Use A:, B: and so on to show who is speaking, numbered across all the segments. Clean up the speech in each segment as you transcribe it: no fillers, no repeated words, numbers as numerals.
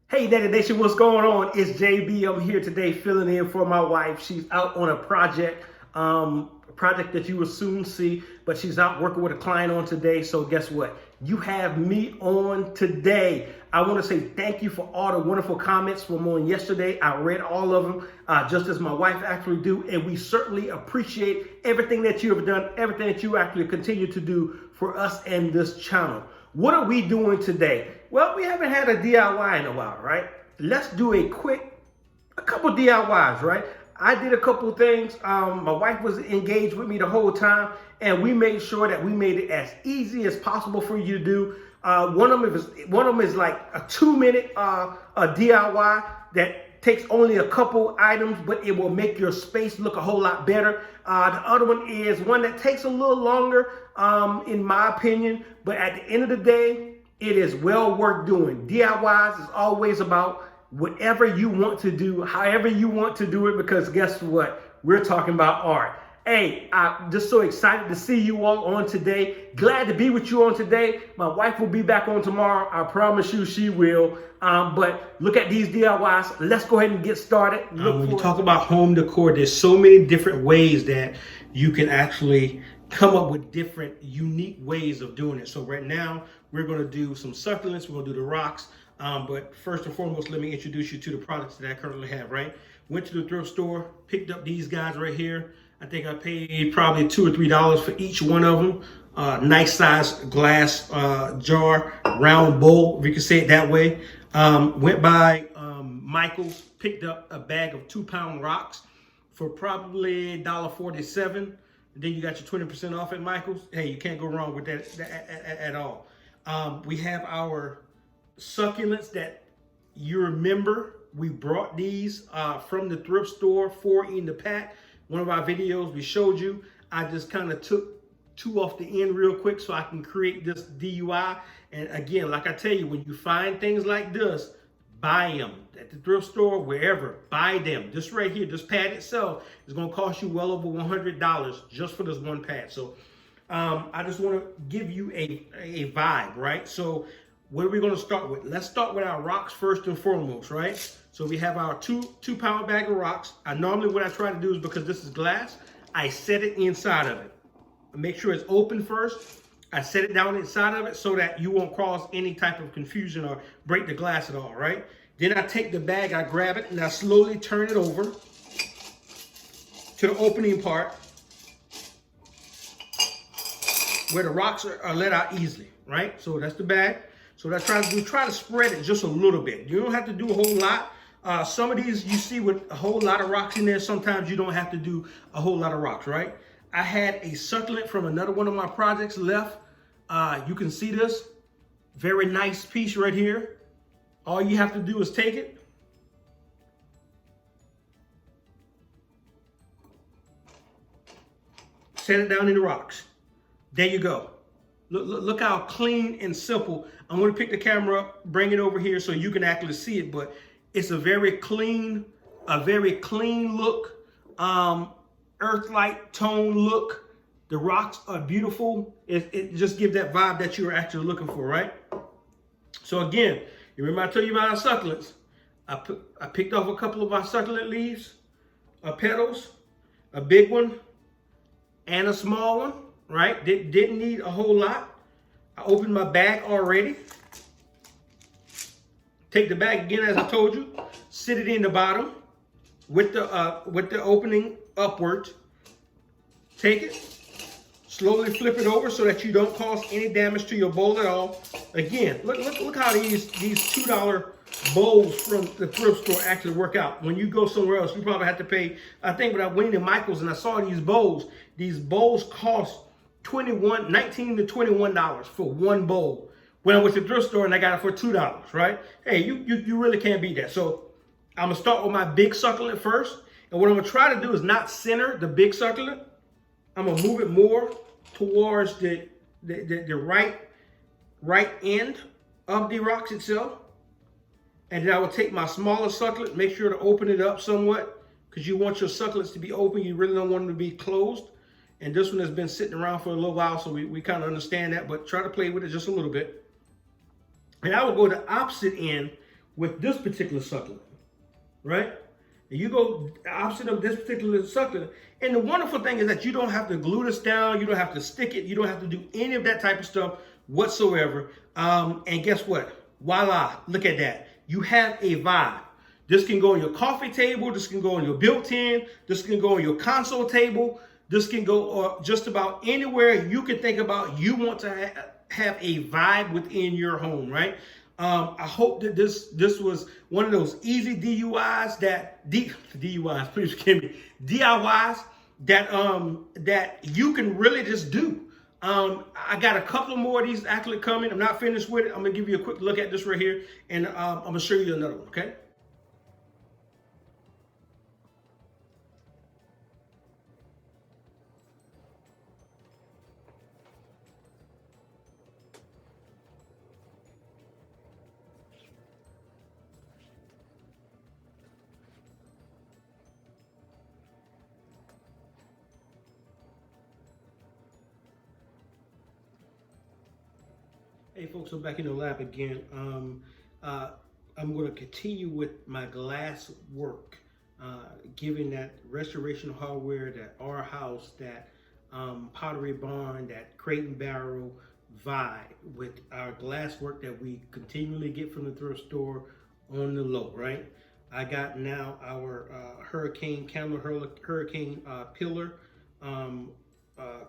A: Hey, Nattie Nation, what's going on? It's JB. I'm here today filling in for my wife. She's out on a project that you will soon see, but she's out working with a client on today. So guess what? You have me on today. I want to say thank you for all the wonderful comments from on yesterday. I read all of them, just as my wife actually do, and we certainly appreciate everything that you have done, everything that you actually continue to do for us and this channel. What are we doing today? Well, we haven't had a DIY in a while, right? Let's do a couple DIYs, right? I did a couple things. My wife was engaged with me the whole time, and we made sure that we made it as easy as possible for you to do. One of them is like a 2-minute a DIY that takes only a couple items, but it will make your space look a whole lot better. The other one is one that takes a little longer, in my opinion, but at the end of the day, it is well worth doing. DIYs is always about whatever you want to do, however you want to do it, because guess what? We're talking about art. Hey, I'm just so excited to see you all on today. Glad to be with you on today. My wife will be back on tomorrow. I promise you she will. But look at these DIYs. Let's go ahead and get started. When you talk about home decor, there's so many different ways that you can actually come up with different unique ways of doing it. So right now, we're going to do some succulents. We're going to do the rocks. But first and foremost, let me introduce you to the products that I currently have, right? Went to the thrift store, picked up these guys right here. I think I paid probably $2 or $3 for each one of them. Nice size glass jar, round bowl, if you can say it that way. Went by Michael's, picked up a bag of 2-pound rocks for probably $1.47. Then you got your 20% off at Michael's. Hey, you can't go wrong with that at all. We have our succulents that you remember. We brought these from the thrift store, 4 in the pack. One of our videos we showed you. I just kind of took 2 off the end real quick so I can create this DIY. And again, like I tell you, when you find things like this, buy them at the thrift store, wherever. Buy them. This right here, this pad itself is going to cost you well over $100 just for this one pad. So I just want to give you a vibe, right? So what are we going to start with? Let's start with our rocks first and foremost, right? So we have our 2-pound bag of rocks. Normally what I try to do is, because this is glass, I set it inside of it. I make sure it's open first. I set it down inside of it so that you won't cause any type of confusion or break the glass at all, right? Then I take the bag, I grab it, and I slowly turn it over to the opening part where the rocks are let out easily, right? So that's the bag. So what I try to do, try to spread it just a little bit. You don't have to do a whole lot. Some of these you see with a whole lot of rocks in there. Sometimes you don't have to do a whole lot of rocks, right? I had a succulent from another one of my projects left. You can see this. Very nice piece right here. All you have to do is take it. Set it down in the rocks. There you go. Look how clean and simple. I'm going to pick the camera up, bring it over here so you can actually see it, but it's a very clean look, earth-like tone look. The rocks are beautiful. It just gives that vibe that you're actually looking for, right? So again, you remember I told you about our succulents. I picked off a couple of our succulent leaves, petals, a big one and a small one. Right? Didn't need a whole lot. I opened my bag already. Take the bag again, as I told you. Sit it in the bottom with the opening upwards. Take it. Slowly flip it over so that you don't cause any damage to your bowl at all. Again, look how these $2 bowls from the thrift store actually work out. When you go somewhere else, you probably have to pay. I think when I went into Michael's and I saw these bowls cost $19 to $21 for one bowl. When I went to the thrift store and I got it for $2, right? Hey, you really can't beat that. So I'm gonna start with my big succulent first. And what I'm gonna try to do is not center the big succulent. I'm gonna move it more towards the right end of the rocks itself. And then I will take my smaller succulent, make sure to open it up somewhat, because you want your succulents to be open. You really don't want them to be closed. And this one has been sitting around for a little while, so we kind of understand that, but try to play with it just a little bit. And I will go the opposite end with this particular succulent, right? And you go opposite of this particular succulent. And the wonderful thing is that you don't have to glue this down. You don't have to stick it. You don't have to do any of that type of stuff whatsoever. And guess what? Voila, look at that. You have a vibe. This can go on your coffee table. This can go on your built-in. This can go on your console table. This can go just about anywhere you can think about. You want to have a vibe within your home, right? I hope that this was one of those easy DIYs DIYs, please forgive me, DIYs that you can really just do. I got a couple more of these actually coming. I'm not finished with it. I'm gonna give you a quick look at this right here, and I'm gonna show you another one, okay? Hey folks, I'm back in the lab again. I'm going to continue with my glass work, giving that restoration hardware, that Arhaus, that Pottery Barn, that Crate and Barrel vibe with our glass work that we continually get from the thrift store on the low, right? I got now our Hurricane pillar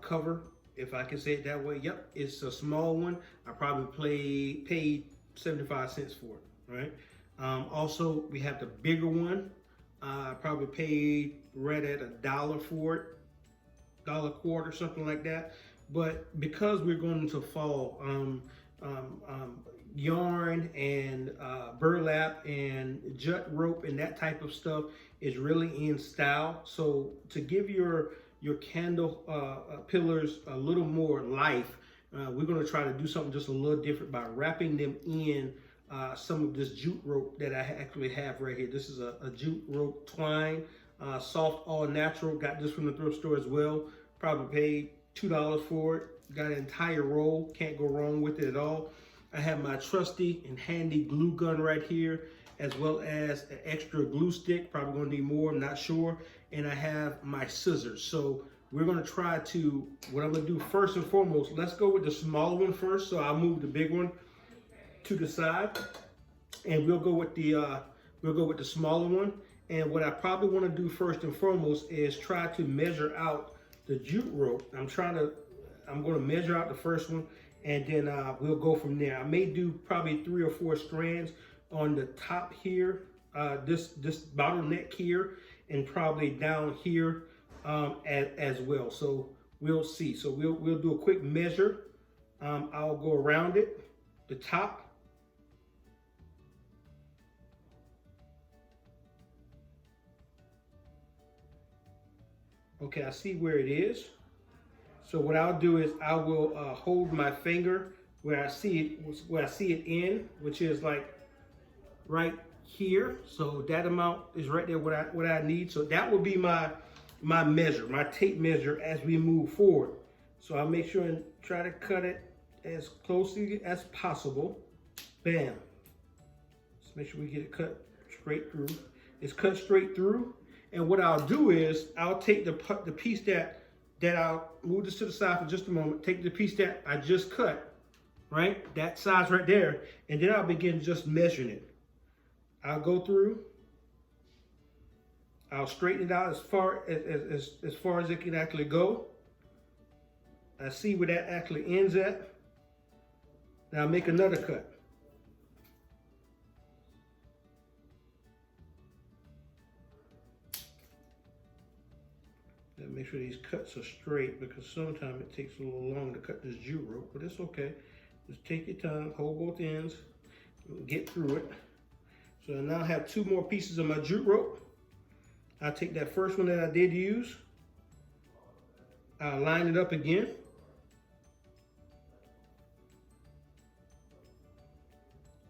A: cover, if I can say it that way. Yep, it's a small one. I probably paid 75 cents for it, right? Also, we have the bigger one. I probably paid right at $1 for it, $1.25, something like that. But because we're going into fall, yarn and burlap and jut rope and that type of stuff is really in style. So to give your candle pillars a little more life, we're going to try to do something just a little different by wrapping them in some of this jute rope that I actually have right here. This is a jute rope twine, soft, all natural. Got this from the thrift store as well. Probably paid $2 for it. Got an entire roll. Can't go wrong with it at all. I have my trusty and handy glue gun right here, as well as an extra glue stick. Probably gonna need more, I'm not sure. And I have my scissors. So we're gonna try to, what I'm gonna do first and foremost, let's go with the smaller one first. So I'll move the big one to the side, and we'll go with the smaller one. And what I probably wanna do first and foremost is try to measure out the jute rope. I'm gonna measure out the first one, and then we'll go from there. I may do probably 3 or 4 strands on the top here, this bottleneck here, and probably down here as well. So we'll see. So we'll do a quick measure. I'll go around it, the top. Okay, I see where it is. So what I'll do is I will hold my finger where I see it in, which is like right here. So that amount is right there what I need. So that will be my measure, my tape measure as we move forward. So I'll make sure and try to cut it as closely as possible. Bam. Let's make sure we get it cut straight through. It's cut straight through. And what I'll do is I'll take the piece that I'll move this to the side for just a moment. Take the piece that I just cut, right? That size right there. And then I'll begin just measuring it. I'll go through. I'll straighten it out as far as it can actually go. I see where that actually ends at. Now I'll make another cut. Make sure these cuts are straight, because sometimes it takes a little long to cut this jute rope, but it's okay. Just take your time, hold both ends, get through it. So I now have 2 more pieces of my jute rope. I'll take that first one that I did use. I'll line it up again.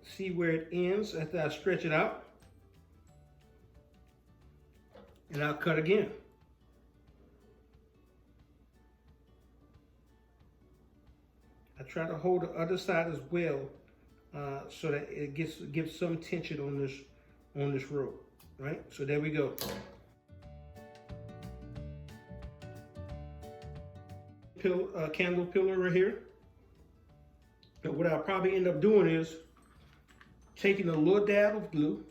A: See where it ends after I stretch it out. And I'll cut again. I try to hold the other side as well so that it gives some tension on this rope, right? So there we go. Candle pillar right here. And what I'll probably end up doing is taking a little dab of glue.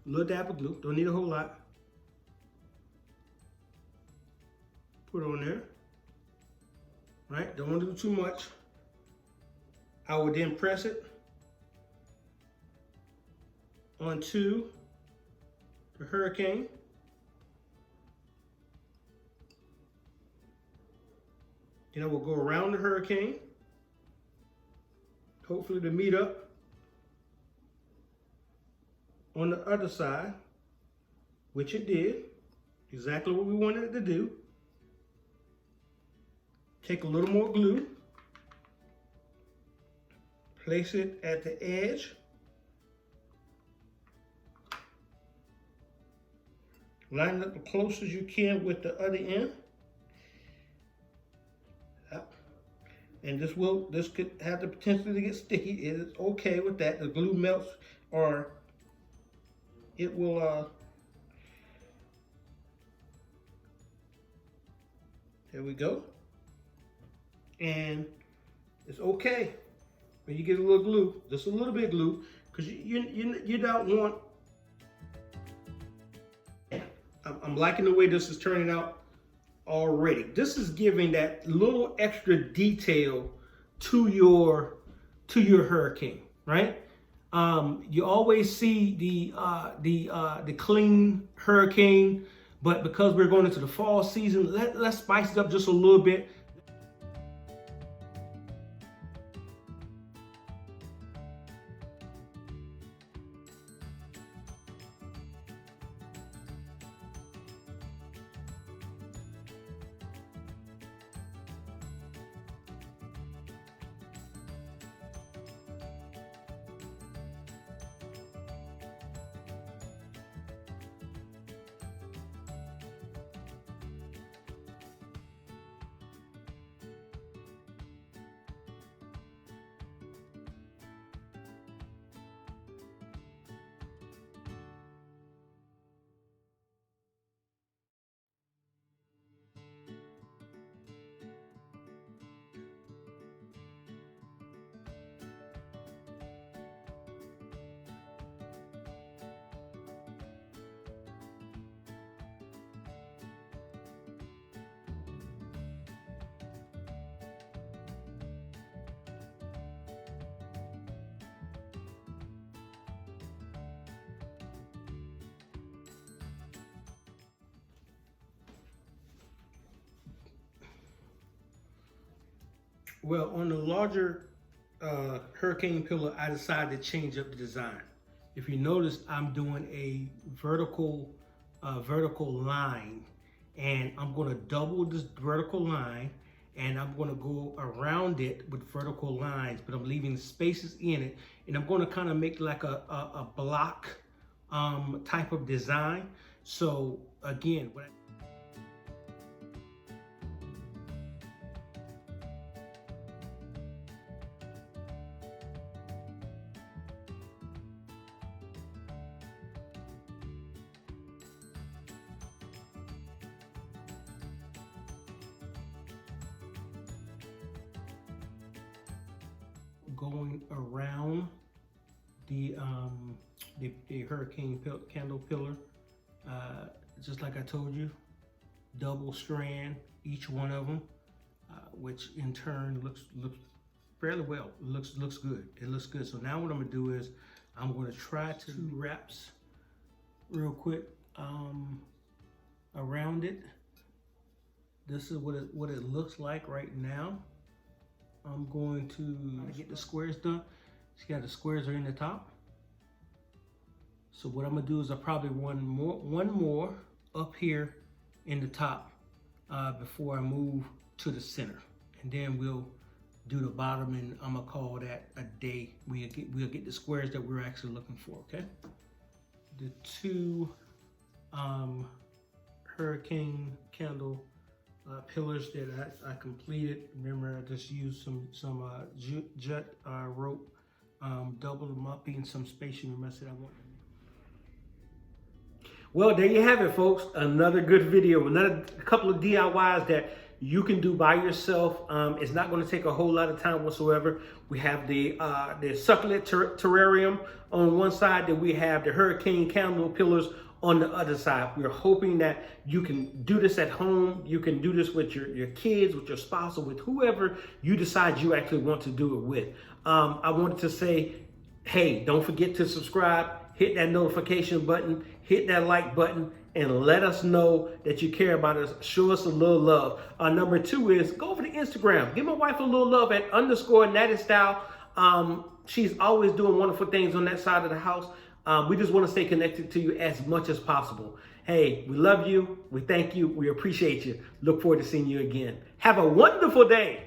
A: Don't need a whole lot. Put it on there. Right? Don't want to do too much. I would then press it onto the hurricane. Then I will go around the hurricane, hopefully to meet up on the other side, which it did, exactly what we wanted it to do. Take a little more glue, place it at the edge, line it up as close as you can with the other end. And this could have the potential to get sticky. It is okay with that. The glue melts, or it will, there we go. And it's okay when you get a little glue, just a little bit of glue, because you don't want, I'm liking the way this is turning out already. This is giving that little extra detail to your hurricane, right? You always see the clean hurricane, but because we're going into the fall season, let's spice it up just a little bit. Well, on the larger hurricane pillar, I decided to change up the design. If you notice, I'm doing a vertical line, and I'm going to double this vertical line, and I'm going to go around it with vertical lines, but I'm leaving spaces in it, and I'm going to kind of make like a block type of design. So again, what going around the hurricane candle pillar, just like I told you, double strand each one of them, which in turn looks fairly well. Looks good. It looks good. So now what I'm gonna do is I'm gonna try to do wraps real quick around it. This is what it looks like right now. I'm going to get the squares done. See how the squares are in the top? So what I'm gonna do is I'll probably one more up here in the top before I move to the center. And then we'll do the bottom, and I'm gonna call that a day. We'll get the squares that we're actually looking for, okay? The two hurricane candle pillars that I completed. Remember, I just used some jut rope double them up, being some space in the rest that I want. Well, there you have it, folks. Another good video, another couple of DIYs that you can do by yourself. It's not going to take a whole lot of time whatsoever. We have the Succulent Terrarium on one side, then we have the Hurricane Candle Pillars on the other side. We're hoping that you can do this at home. You can do this with your kids, with your spouse, or with whoever you decide you actually want to do it with. I wanted to say, hey, don't forget to subscribe, hit that notification button, hit that like button, and let us know that you care about us. Show us a little love. Number 2 is go over to Instagram. Give my wife a little love at _Nattie Style. She's always doing wonderful things on that side of the house. We just want to stay connected to you as much as possible. Hey, we love you. We thank you. We appreciate you. Look forward to seeing you again. Have a wonderful day.